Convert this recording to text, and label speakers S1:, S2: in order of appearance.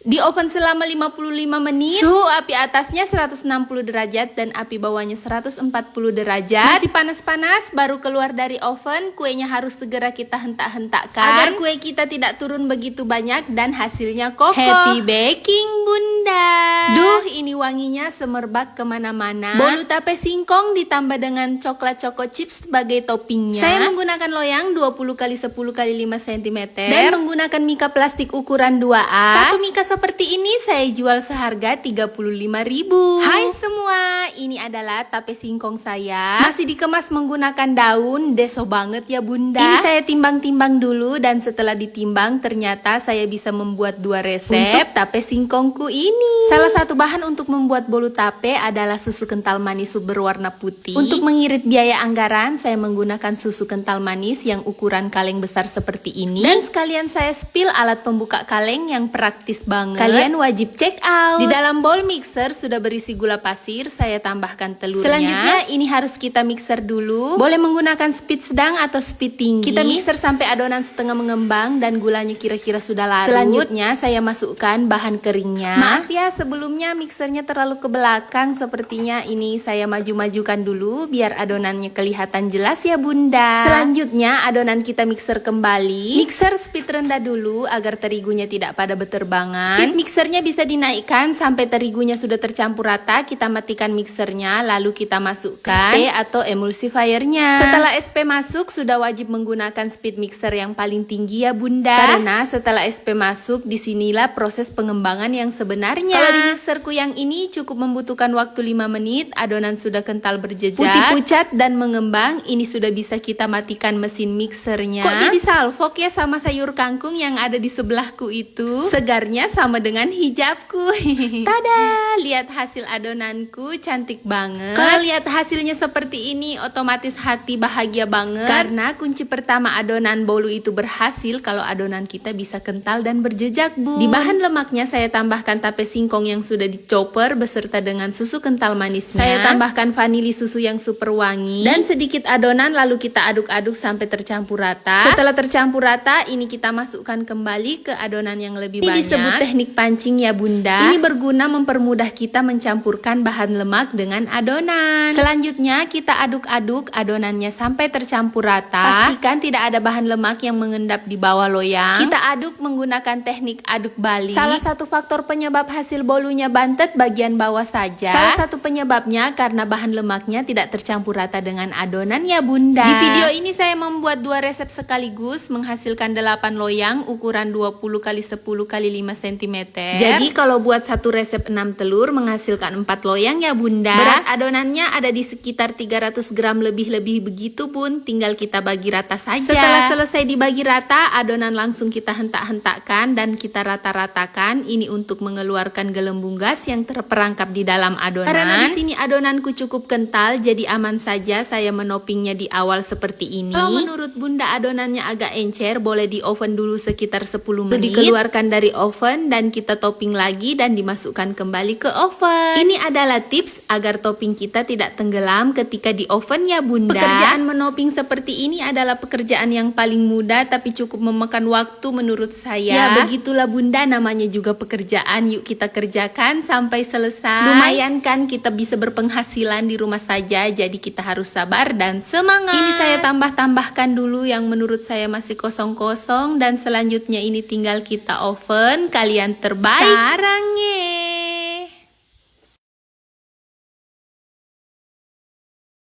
S1: Di oven selama 55 menit. Suhu api atasnya 160 derajat dan api bawahnya 140 derajat. Masih panas-panas, baru keluar dari oven, kuenya harus segera kita hentak-hentakkan agar kue kita tidak turun begitu banyak dan hasilnya kokoh. Happy baking Bunda. Duh, ini wanginya semerbak kemana-mana. Bolu tape singkong ditambah dengan coklat choco chips sebagai toppingnya. Saya menggunakan loyang 20 x 10 x 5 cm dan menggunakan mika plastik ukuran 2A. Satu mika seperti ini saya jual seharga 35.000. Hai semua, ini adalah tape singkong saya. Masih dikemas menggunakan daun, deso banget ya Bunda. Ini saya timbang-timbang dulu dan setelah ditimbang ternyata saya bisa membuat 2 resep untuk tape singkongku ini. Salah satu bahan untuk membuat bolu tape adalah susu kental manis berwarna putih. Untuk mengirit biaya anggaran, saya menggunakan susu kental manis yang ukuran kaleng besar seperti ini. Dan sekalian saya spill alat pembuka kaleng yang praktis banget. Kalian wajib check out. Di dalam bowl mixer sudah berisi gula pasir, saya tambahkan telurnya. Selanjutnya ini harus kita mixer dulu. Boleh menggunakan speed sedang atau speed tinggi. Kita mixer sampai adonan setengah mengembang dan gulanya kira-kira sudah larut. Selanjutnya saya masukkan bahan keringnya. Maaf ya, sebelumnya mixernya terlalu ke belakang. Sepertinya ini saya maju-majukan dulu biar adonannya kelihatan jelas ya Bunda. Selanjutnya adonan kita mixer kembali. Mixer speed rendah dulu agar terigunya tidak pada beterbangan. Speed mixernya bisa dinaikkan sampai terigunya sudah tercampur rata. Kita matikan mixernya, lalu kita masukkan SP atau emulsifiernya. Setelah SP masuk, sudah wajib menggunakan speed mixer yang paling tinggi ya Bunda. Karena setelah SP masuk, disinilah proses pengembangan yang sebenarnya. Kalau di mixerku yang ini cukup membutuhkan waktu 5 menit, adonan sudah kental berjejak, putih pucat dan mengembang. Ini sudah bisa kita matikan mesin mixernya. Kok jadi salfok ya sama sayur kangkung yang ada di sebelahku itu? Segarnya sama dengan hijabku. Tada, lihat hasil adonanku cantik banget. Kalau lihat hasilnya seperti ini, otomatis hati bahagia banget. Karena kunci pertama adonan bolu itu berhasil kalau adonan kita bisa kental dan berjejak, Bu. Di bahan lemaknya saya tambahkan tape singkong yang sudah dicoper beserta dengan susu kental manisnya. Saya tambahkan vanili susu yang super wangi dan sedikit adonan, lalu kita aduk-aduk sampai tercampur rata. Setelah tercampur rata, ini kita masukkan kembali ke adonan yang lebih banyak. Ini disebut teknik pancing ya Bunda. Ini berguna mempermudah kita mencampurkan bahan lemak dengan adonan. Selanjutnya kita aduk-aduk adonannya sampai tercampur rata. Pastikan tidak ada bahan lemak yang mengendap di bawah loyang. Kita aduk menggunakan teknik aduk balik. Salah satu faktor penyebab hasil bolunya bantet bagian bawah saja. Salah satu penyebabnya karena bahan lemaknya tidak tercampur rata dengan adonan ya Bunda. Di video ini saya membuat 2 resep sekaligus menghasilkan 8 loyang ukuran 20 x 10 x 5 cm. Jadi kalau buat satu resep 6 telur menghasilkan 4 loyang ya Bunda. Berat adonannya ada di sekitar 300 gram lebih-lebih begitu Bun. Tinggal kita bagi rata saja. Setelah selesai dibagi rata, adonan langsung kita hentak-hentakkan dan kita rata-ratakan. Ini untuk mengeluarkan gelembung gas yang terperangkap di dalam adonan. Karena di sini adonanku cukup kental, jadi aman saja saya menopingnya di awal seperti ini. Kalau menurut Bunda adonannya agak encer, boleh di oven dulu sekitar 10 menit. Dikeluarkan dari oven dan kita topping lagi dan dimasukkan kembali ke oven. Ini adalah tips agar topping kita tidak tenggelam ketika di oven ya Bunda. Pekerjaan menoping seperti ini adalah pekerjaan yang paling mudah tapi cukup memakan waktu menurut saya. Ya begitulah Bunda, namanya juga pekerjaan. Yuk kita kerjakan sampai selesai. Lumayan kan kita bisa berpenghasilan di rumah saja, jadi kita harus sabar dan semangat. Ini saya tambahkan dulu yang menurut saya masih kosong-kosong dan selanjutnya ini tinggal kita oven. Kalian terbaik. Sarangnya.